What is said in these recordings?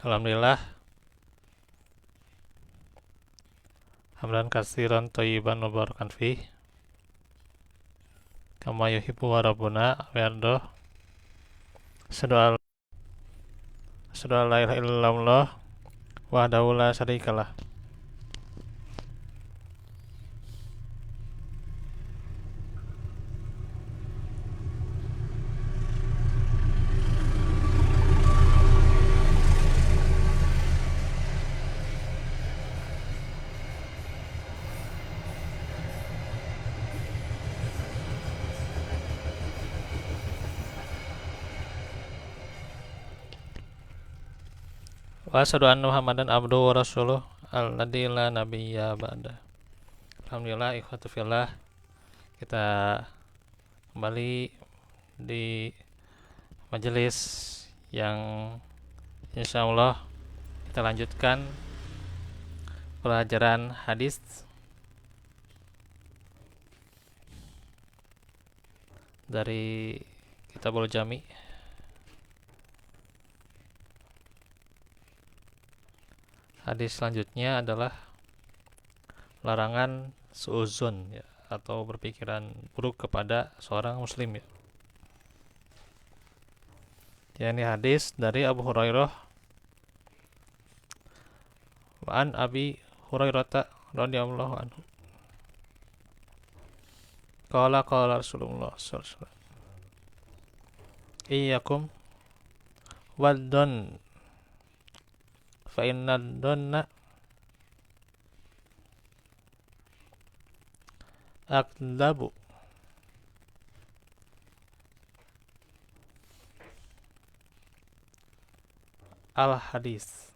Alhamdulillah, hamdan katsiran thayyiban mubarakan fih, kama yuhibbu wa rabbuna wa yardah. Asyhadu an la ilaha illallah wahdahu la syarikalah. Wa asyhadu anna Muhammadan abduhu wa rasuluh alladzi la nabiyya ba'da. Alhamdulillah, ikhwatu fillah, kita kembali di majelis yang insyaallah kita lanjutkan pelajaran hadis dari Kitabul Jami. Hadis selanjutnya adalah larangan suuzon, ya, atau berpikiran buruk kepada seorang muslim, ya. Ini hadis dari Abu Hurairah, wa an Abi Hurairah radhiyallahu anhu. Qala Rasulullah sallallahu alaihi wasallam, iyyakum waddon fa inna donna akdabu. Al hadis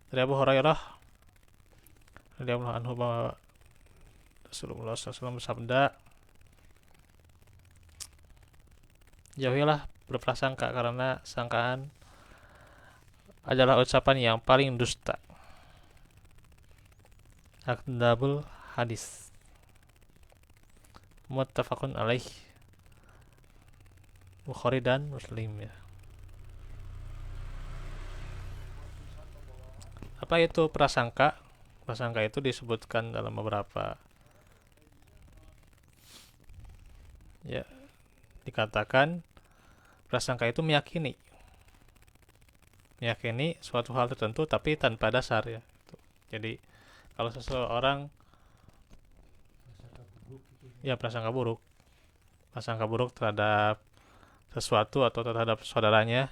dari Abu Hurairah radhiyallahu anhu bahwa Rasulullah SAW bersabda, jauhilah berprasangka karena sangkaan adalah ucapan yang paling dusta. Akdabul hadis, muttafaqun alaih, Bukhari dan Muslim, ya. Apa itu prasangka? Prasangka itu disebutkan dalam beberapa, ya, dikatakan prasangka itu meyakini suatu hal tertentu tapi tanpa dasar, ya. Jadi kalau seseorang, ya, prasangka buruk terhadap sesuatu atau terhadap saudaranya,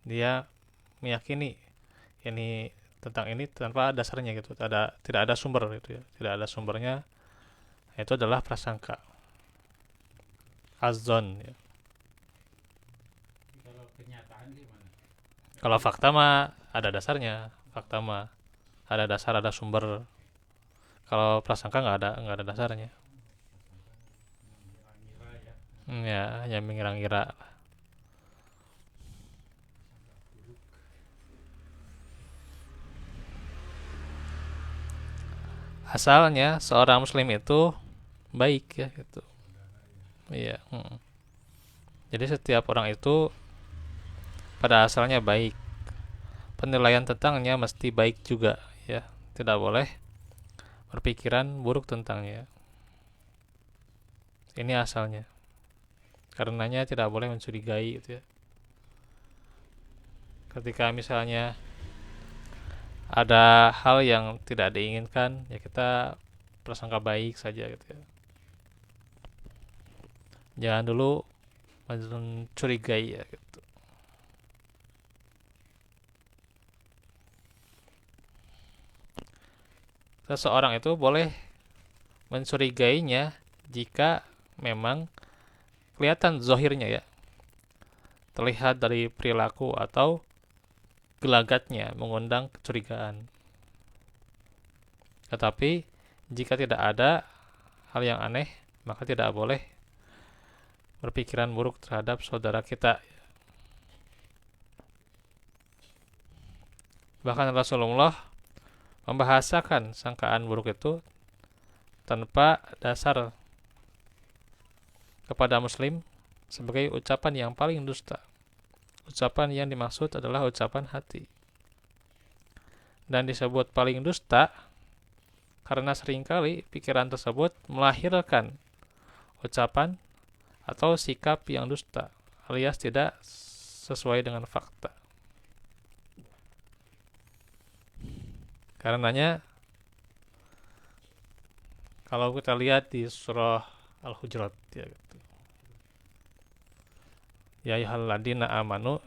dia meyakini ini tentang ini tanpa dasarnya, gitu. Tidak ada sumber, gitu, ya. Tidak ada sumbernya. Itu adalah prasangka. Azon, ya. Kalau kenyataan gimana? Kalau fakta mah ada dasarnya. Fakta mah ada dasar, ada sumber. Kalau prasangka nggak ada dasarnya. Mengira-ngira ya. Ya, yang mengira-ngira. Asalnya seorang muslim itu baik, ya, gitu. Iya. Jadi setiap orang itu pada asalnya baik. Penilaian tentangnya mesti baik juga, ya. Tidak boleh berpikiran buruk tentangnya. Ini asalnya. Karenanya tidak boleh mencurigai, gitu, ya. Ketika misalnya ada hal yang tidak diinginkan, ya kita prasangka baik saja, gitu, ya. Jangan dulu mencurigai, ya, gitu. Seseorang itu boleh mencurigainya jika memang kelihatan zohirnya, ya, terlihat dari perilaku atau gelagatnya mengundang kecurigaan. Tetapi jika tidak ada hal yang aneh, maka tidak boleh berpikiran buruk terhadap saudara kita. Bahkan Rasulullah membahasakan sangkaan buruk itu tanpa dasar kepada muslim sebagai ucapan yang paling dusta. Ucapan yang dimaksud adalah ucapan hati. Dan disebut paling dusta karena seringkali pikiran tersebut melahirkan ucapan atau sikap yang dusta, alias tidak sesuai dengan fakta. Karenanya kalau kita lihat di surah Al-Hujurat ya gitu. Ya ayyuhalladzina amanu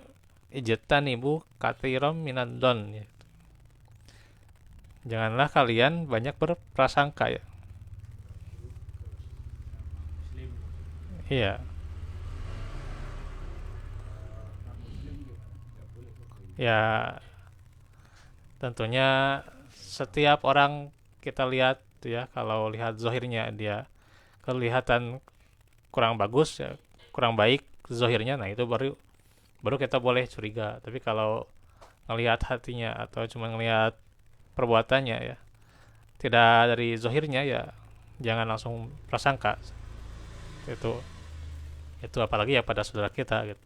ijtanibu katsiran minadh-dhon ya. Janganlah kalian banyak berprasangka ya. Iya. Ya, tentunya setiap orang kita lihat ya, kalau lihat zahirnya dia kelihatan kurang bagus ya, kurang baik zahirnya, nah itu baru baru kita boleh curiga. Tapi kalau ngelihat hatinya atau cuma ngelihat perbuatannya ya, tidak dari zahirnya ya, jangan langsung prasangka. Itu apalagi ya pada saudara kita gitu.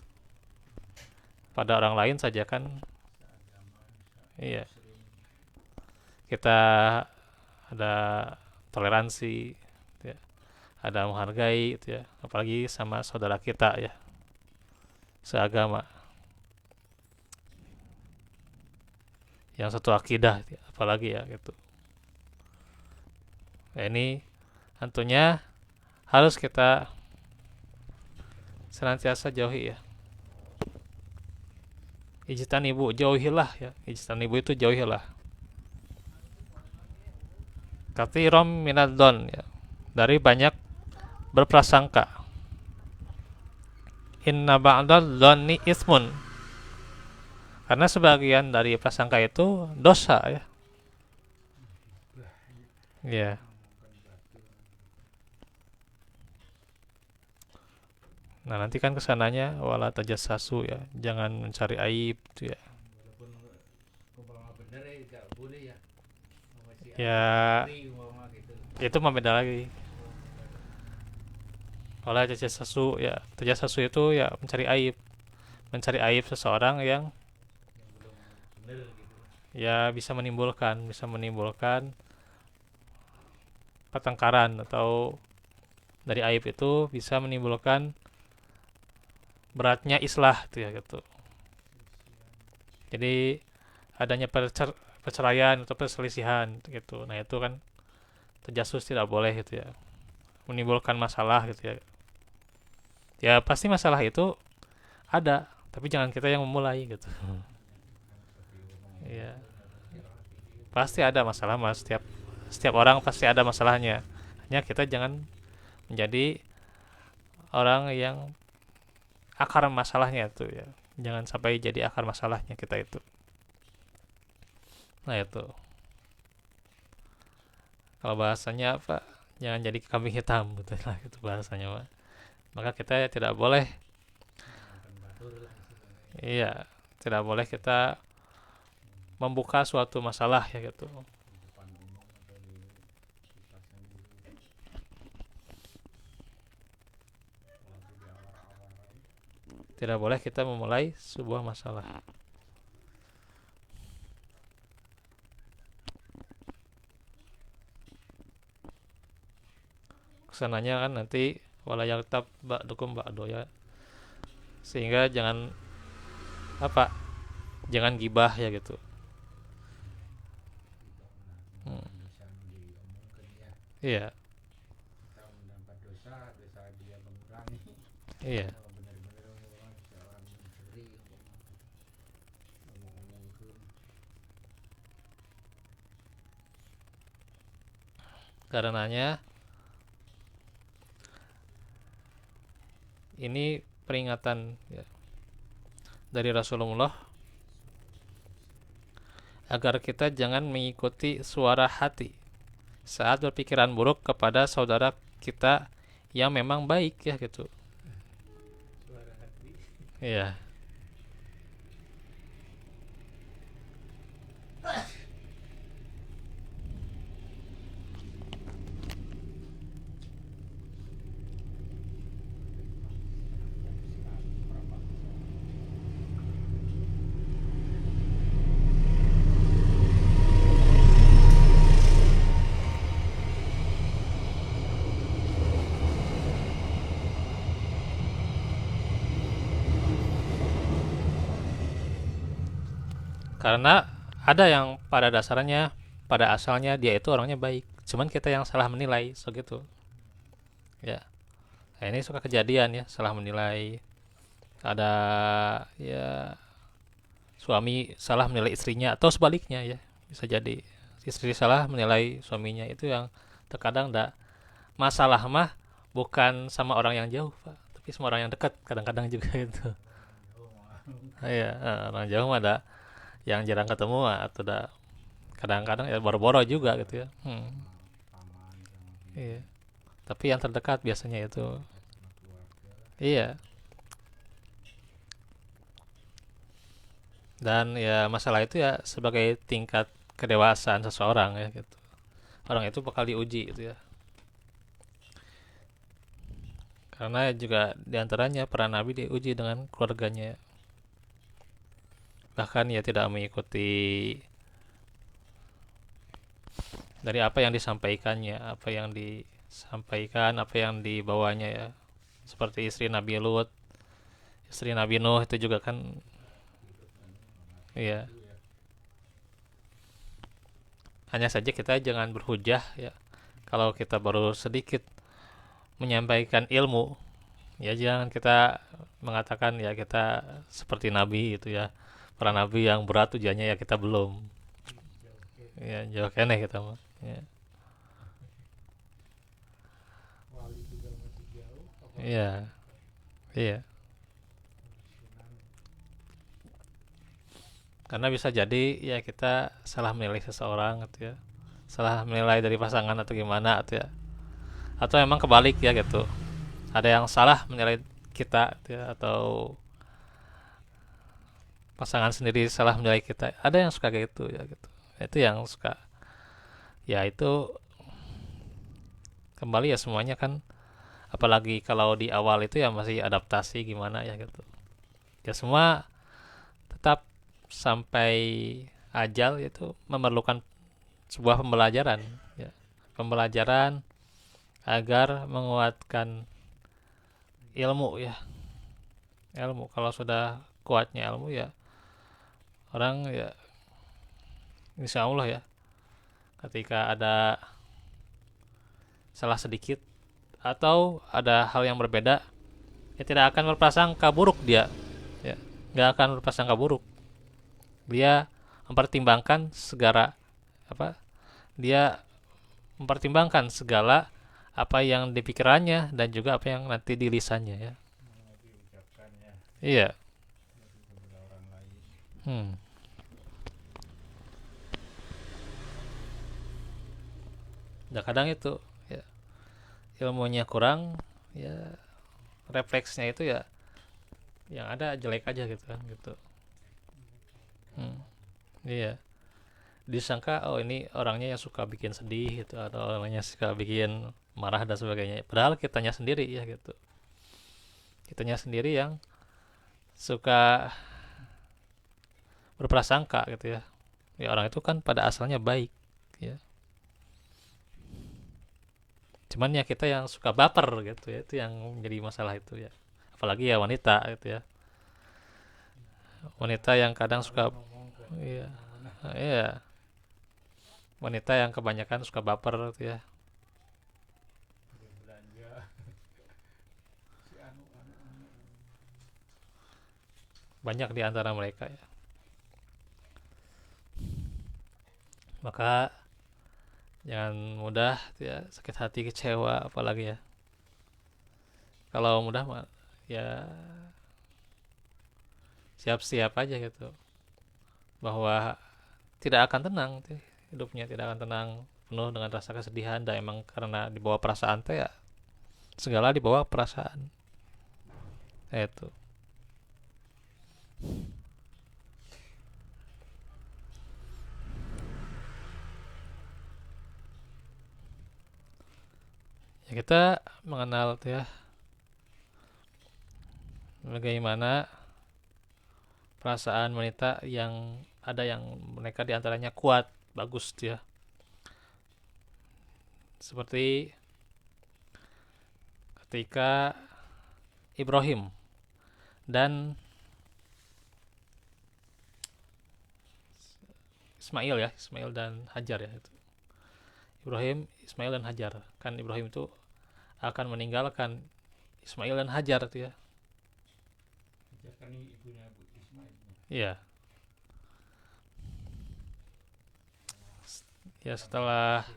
Pada orang lain saja kan, iya, kita ada toleransi ya, ada menghargai gitu ya, apalagi sama saudara kita ya, seagama, yang satu akidah ya, apalagi ya gitu. Nah, ini tentunya harus kita senantiasa jauhi ya. Ijtanibu, jauhilah ya. Ijtanibu itu jauhilah. Katsiran minadh-dhon ya. Dari banyak berprasangka. Inna ba'dadh-dhonni ismun. Karena sebagian dari prasangka itu dosa ya. Ya. Nah, nanti kan kesananya wala tajassasu ya. Jangan mencari aib gitu ya. Ya, itu mah beda lagi. Wala tajassasu ya. Tajassasu itu ya mencari aib seseorang yang ya bisa menimbulkan pertengkaran, atau dari aib itu bisa menimbulkan beratnya islah tuh ya gitu. Jadi adanya perceraian atau perselisihan gitu. Nah, itu kan terjasus tidak boleh gitu ya. Menimbulkan masalah gitu ya. Ya pasti masalah itu ada, tapi jangan kita yang memulai gitu. Iya. Pasti ada masalah, Mas. Setiap orang pasti ada masalahnya. Hanya kita jangan menjadi orang yang akar masalahnya itu ya. Jangan sampai jadi akar masalahnya kita itu. Nah, itu. Kalau bahasanya apa? Jangan jadi kambing hitam gitu lah itu bahasanya, Pak. Maka kita tidak boleh, iya, tidak boleh kita membuka suatu masalah ya gitu. Tidak boleh kita memulai sebuah masalah. Kesananya kan nanti wala yaktab ba'dukum ba'do ya. Sehingga jangan apa? Jangan gibah ya gitu. Hmm. Iya, iya. Karenanya ini peringatan ya, dari Rasulullah agar kita jangan mengikuti suara hati saat berpikiran buruk kepada saudara kita yang memang baik ya gitu. Iya. Karena ada yang pada asalnya dia itu orangnya baik, cuman kita yang salah menilai, so gitu ya. Nah, ini suka kejadian ya, salah menilai. Ada ya, suami salah menilai istrinya atau sebaliknya ya, bisa jadi istri salah menilai suaminya. Itu yang terkadang masalah mah bukan sama orang yang jauh Pak, tapi sama orang yang dekat kadang-kadang juga itu. Iya, orang jauh mah ada yang jarang ketemu atau kadang-kadang ya boro-boro juga gitu ya. Iya, tapi yang terdekat biasanya itu. Iya, dan ya masalah itu ya sebagai tingkat kedewasaan seseorang ya gitu. Orang itu bakal diuji gitu ya. Karena juga diantaranya para nabi diuji dengan keluarganya. Bahkan ya tidak mengikuti dari apa yang disampaikannya, apa yang dibawanya ya. Seperti istri Nabi Lut, istri Nabi Nuh itu juga kan ya. Hanya saja kita jangan berhujah ya. Kalau kita baru sedikit menyampaikan ilmu, ya jangan kita mengatakan ya kita seperti nabi itu ya. Para nabi yang berat ujiannya ya kita belum. Ya jauh kene kita mah. Ya. Iya, iya. Karena bisa jadi ya kita salah menilai seseorang gitu ya. Salah menilai dari pasangan atau gimana gitu ya. Atau emang kebalik ya gitu. Ada yang salah menilai kita gitu ya, atau pasangan sendiri salah menilai kita. Ada yang suka kayak gitu ya gitu. Itu yang suka. Ya itu kembali ya semuanya kan, apalagi kalau di awal itu ya masih adaptasi gimana ya gitu. Ya semua tetap sampai ajal itu memerlukan sebuah pembelajaran ya. Pembelajaran agar menguatkan ilmu ya. Ilmu kalau sudah kuatnya ilmu ya, orang ya insya Allah ya, ketika ada salah sedikit atau ada hal yang berbeda, ya tidak akan berprasangka buruk dia ya, nggak akan berprasangka buruk. Dia mempertimbangkan segala apa, dia mempertimbangkan segala apa yang dipikirannya dan juga apa yang nanti di lisannya ya. Iya. hmm. Nah, kadang itu ya, ilmunya kurang ya, refleksnya itu ya yang ada jelek aja gitu kan gitu. hmm. Iya, disangka oh ini orangnya yang suka bikin sedih gitu, atau orangnya suka bikin marah dan sebagainya, padahal kitanya sendiri ya gitu, kitanya sendiri yang suka berprasangka gitu ya. Ya orang itu kan pada asalnya baik ya, cuman ya kita yang suka baper gitu ya, itu yang menjadi masalah itu ya. Apalagi ya wanita gitu ya, wanita yang kadang suka, iya, iya, wanita yang kebanyakan suka baper gitu ya, banyak di antara mereka ya. Maka jangan mudah ya sakit hati, kecewa apalagi ya. Kalau mudah ya siap-siap aja gitu bahwa tidak akan tenang hidupnya, tidak akan tenang, penuh dengan rasa kesedihan, dan emang karena dibawa perasaan teh ya, segala dibawa perasaan itu. Ya kita mengenal tuh ya bagaimana perasaan wanita yang ada, yang mereka diantaranya kuat, bagus tuh ya, seperti ketika Ibrahim dan Ismail ya, Ismail dan Hajar ya itu. Ibrahim, Ismail dan Hajar. Kan Ibrahim itu akan meninggalkan Ismail dan Hajar itu ya. Hajar kan ibunya Bu Ismail. Iya. Ya setelah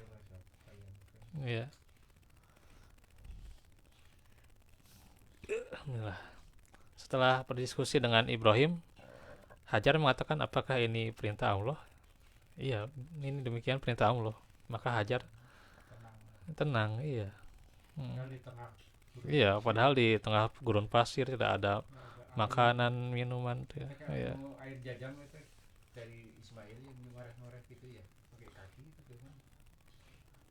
ya. Alhamdulillah. Setelah berdiskusi dengan Ibrahim, Hajar mengatakan apakah ini perintah Allah? Iya, ini demikian perintah Allah. Maka Hajar tenang, iya. Padahal di tengah Iya, padahal di tengah gurun pasir tidak ada air, makanan, minuman tuh ya. mereka Iya. mau air jajan itu dari Ismail yang ngorek-ngorek gitu ya, pakai kaki itu gimana?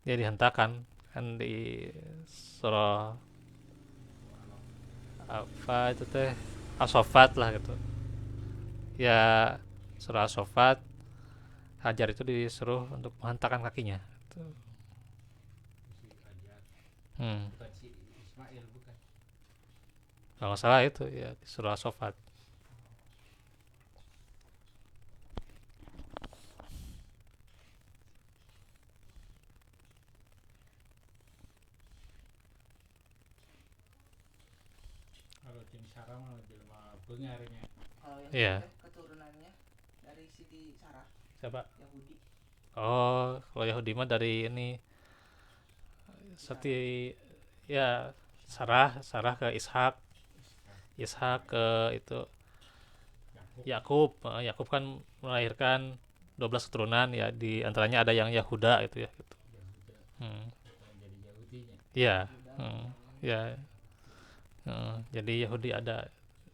Dia dihentakkan kan di surah apa itu teh As-Saffat lah gitu. Ya surah As-Saffat Hajar itu disuruh untuk menghentakkan kakinya. Gitu. Si Hajar, Hmm. bukan si Ismail, bukan. Kalau nggak salah itu ya di surah As-Saffat. Kalau tim Sarah mah jelema beungarnya. Kalau yang Iya. itu keturunannya dari Siti Sarah Siapa? Yahudi. Oh, kalau Yahudi mah dari ini Seti ya Sarah ke Ishak, Ishak ke itu Yakub, Yakub. Yakub kan melahirkan 12 keturunan ya di antaranya ada yang Yahuda itu ya gitu. Yahuda, Hmm. jadi Yahudinya. Iya. Yuda Hmm. namanya. Ya. Jadi Yahudi ada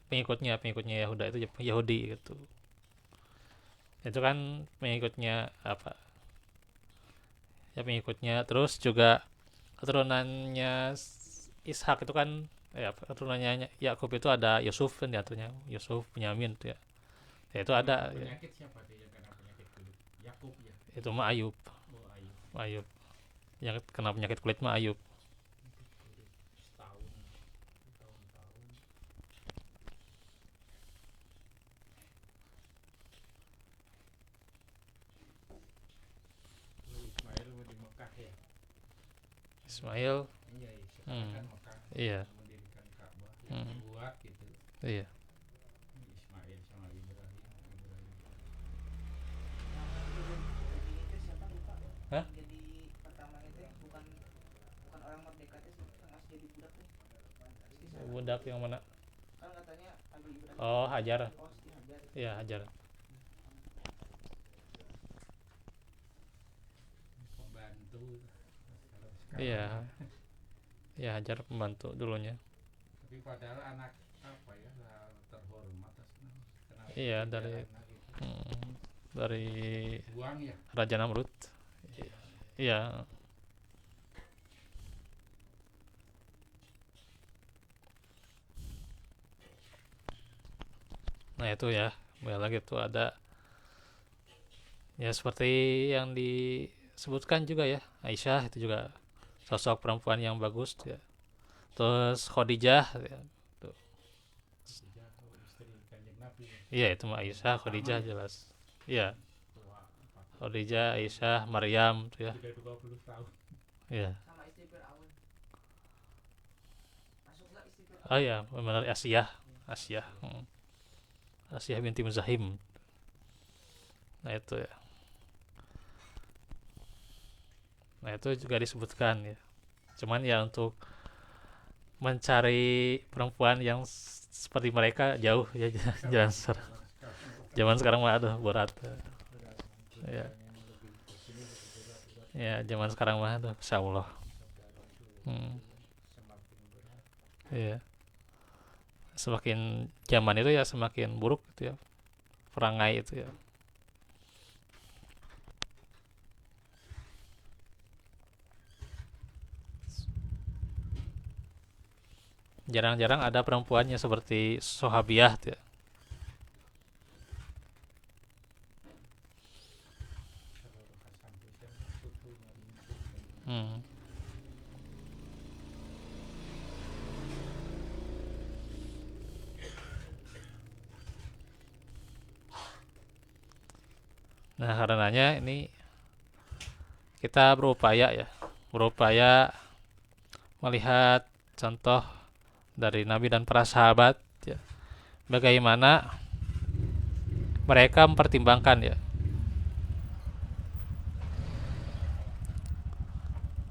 pengikutnya Yahuda itu Yahudi gitu. Itu kan pengikutnya apa? Ya pengikutnya terus juga keturunannya Ishak itu kan ya keturunannya Yakub itu ada Yusuf kan diaturnya Yusuf Benyamin itu ya. Ya itu ada ya. Penyakit siapa tuh yang kena penyakit kulit? Yakub ya. Itu mah Ayub. Oh, Ayub. Ayub. Yang kena penyakit kulit mah Ayub. Kulit setahun, tahun-tahun. Ismail mau di Mekah ya. Ismail. Iya, sekarang kan Mekah Iya. mendirikan Ka'bah yang dibuat gitu. Iya. Ismail sama Ibrahim. Jadi itu siapa lupa? Hah? Jadi pertama itu bukan orang merdeka itu yang masih jadi budak nih. Siti Sarah. Budak yang mana? Kan katanya Abi Ibrahim. Oh, Hajar. Oh, Siti Hajar. Iya, Hajar. Pembantu. Iya. Ya, Hajar pembantu dulunya. Tapi padahal anak apa ya terhormat. Kenapa Iya, tidak dari anak itu? dari Buang ya. Raja Namrud. Iya. Nah itu ya, kembali lagi tuh ada ya seperti yang disebutkan juga ya, Aisyah itu juga sosok perempuan yang bagus ya. Terus Khadijah ya. Tuh. Khadijah, istri Kanjeng Nabi ya. Iya itu mah Aisyah, Khadijah jelas. Iya, Tua 40, Khadijah, Aisyah, Maryam tuh ya. sudah 20 tahun. Iya. Sama istri Fir'aun. Masuk nggak istri Fir'aun? Oh iya, benar Asiyah. Asiyah. Asiyah binti Muzahim. Nah itu ya. Nah itu juga disebutkan ya. Cuman ya untuk mencari perempuan yang seperti mereka jauh ya jalan zaman sekarang mah aduh berat ya ya zaman sekarang mah aduh Insya Allah Semakin berat. ya semakin zaman itu ya semakin buruk gitu ya perangai itu ya jarang-jarang ada perempuannya seperti Sohabiah tuh ya. Kalau Hasan Hussein sukunya itu. Hmm. Nah, karenanya ini kita berupaya melihat contoh dari Nabi dan para sahabat ya, bagaimana mereka mempertimbangkan ya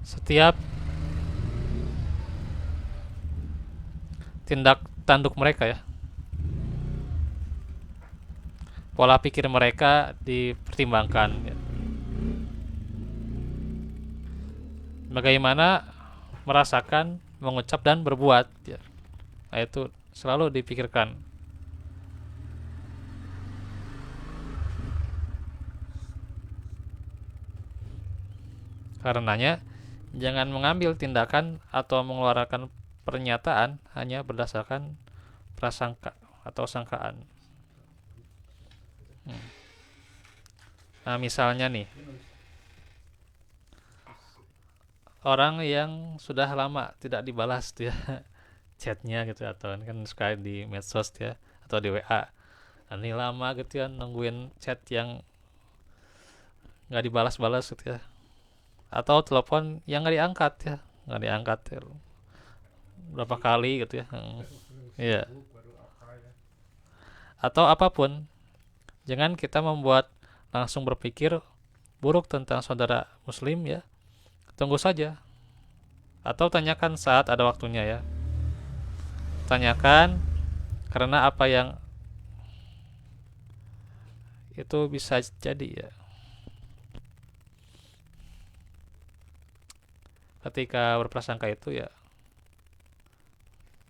setiap tindak tanduk mereka ya, pola pikir mereka dipertimbangkan ya. Bagaimana merasakan, mengucap dan berbuat ya. Nah, itu selalu dipikirkan. Karenanya jangan mengambil tindakan atau mengeluarkan pernyataan hanya berdasarkan prasangka atau sangkaan. Nah, misalnya nih, orang yang sudah lama tidak dibalas dia chatnya gitu, atau kan suka di medsos ya atau di WA. Nah, ini lama gitu ya nungguin chat yang nggak dibalas-balas gitu ya, atau telepon yang nggak diangkat ya, nggak diangkat ya, berapa kali gitu ya. Iya. baru apa ya. Atau apapun, jangan kita membuat langsung berpikir buruk tentang saudara muslim ya. Tunggu saja, atau tanyakan saat ada waktunya ya. Tanyakan, karena apa yang itu bisa jadi ya, ketika berprasangka itu ya,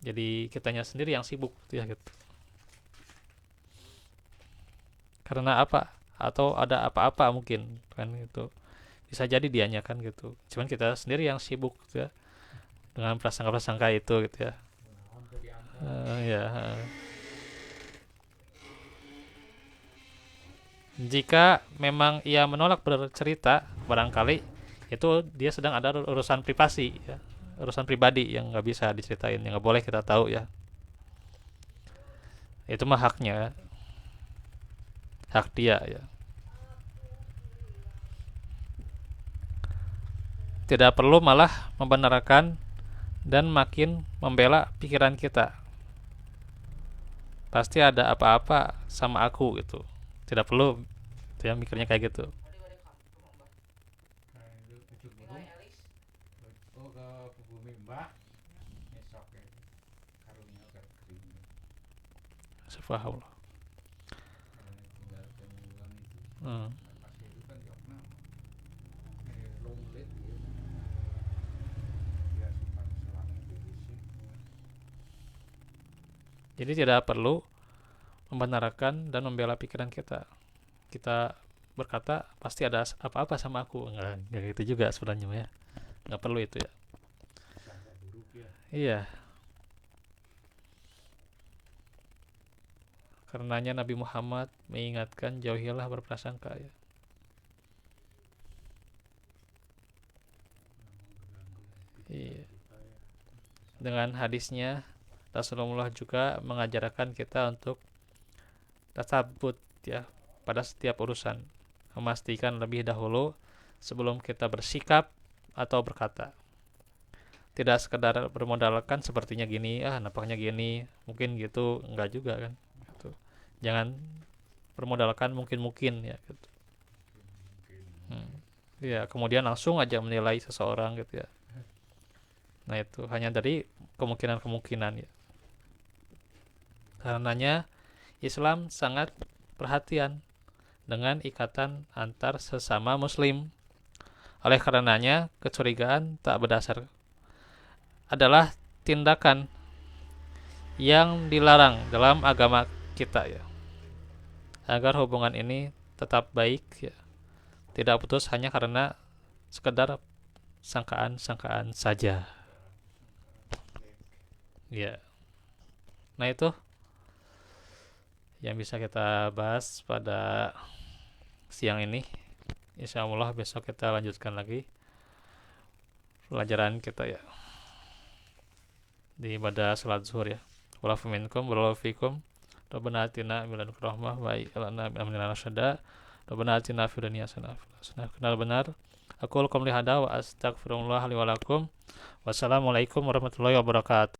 jadi kitanya sendiri yang sibuk gitu ya gitu. Karena apa? Atau ada apa-apa mungkin kan gitu. Bisa jadi dianya kan gitu. Cuman kita sendiri yang sibuk gitu ya dengan prasangka-prasangka itu gitu ya. Hampir diangkat. Ya. Jika memang ia menolak bercerita, barangkali itu dia sedang ada urusan privasi ya, urusan pribadi yang nggak bisa diceritain, yang nggak boleh kita tahu ya. Itu mah haknya, hak dia ya. Tidak perlu malah membenarkan dan makin membela pikiran kita. Pasti ada apa-apa sama aku gitu. Tidak perlu dia mikirnya kayak gitu. Nah, itu pucuk burung. Oh, ke bumi mbah. Esok ya. Karunya ke kering. Subhanallah. Tinggal penyulang itu. Hmm. Pas itu kan diopnam. Long lead ya. Dia simpan selang itu sih. Jadi tidak perlu membenarkan dan membela pikiran kita. Kita berkata pasti ada apa-apa sama aku, nggak gitu juga sebenarnya ya, nggak perlu itu ya. Sangka buruk ya. Iya, karenanya Nabi Muhammad mengingatkan jauhilah berprasangka ya. Iya. Dengan hadisnya Rasulullah juga mengajarkan kita untuk tasabut ya pada setiap urusan, memastikan lebih dahulu sebelum kita bersikap atau berkata. Tidak sekedar bermodalkan sepertinya gini, nampaknya gini, mungkin gitu, enggak juga kan. Gitu. Jangan bermodalkan mungkin ya gitu. Ya, kemudian langsung aja menilai seseorang gitu ya. Nah, itu hanya dari kemungkinan-kemungkinan ya. Karenanya Islam sangat perhatian dengan ikatan antar sesama muslim. Oleh karenanya, kecurigaan tak berdasar adalah tindakan yang dilarang dalam agama kita ya. Agar hubungan ini tetap baik ya, tidak putus hanya karena sekedar sangkaan-sangkaan saja. Ya. Nah, itu yang bisa kita bahas pada siang ini. Insyaallah besok kita lanjutkan lagi pelajaran kita ya di ibadah salat zuhur ya. Walafu minkum, walafu fikum. Rabbana atina min ladunka rahmah wa hab lana min amrina rasyada. Rabbana atina fid dunya hasanah kenal benar. Aku lakum lihada wa astagfirullah li wa lakum. Wassalamualaikum warahmatullahi wabarakatuh.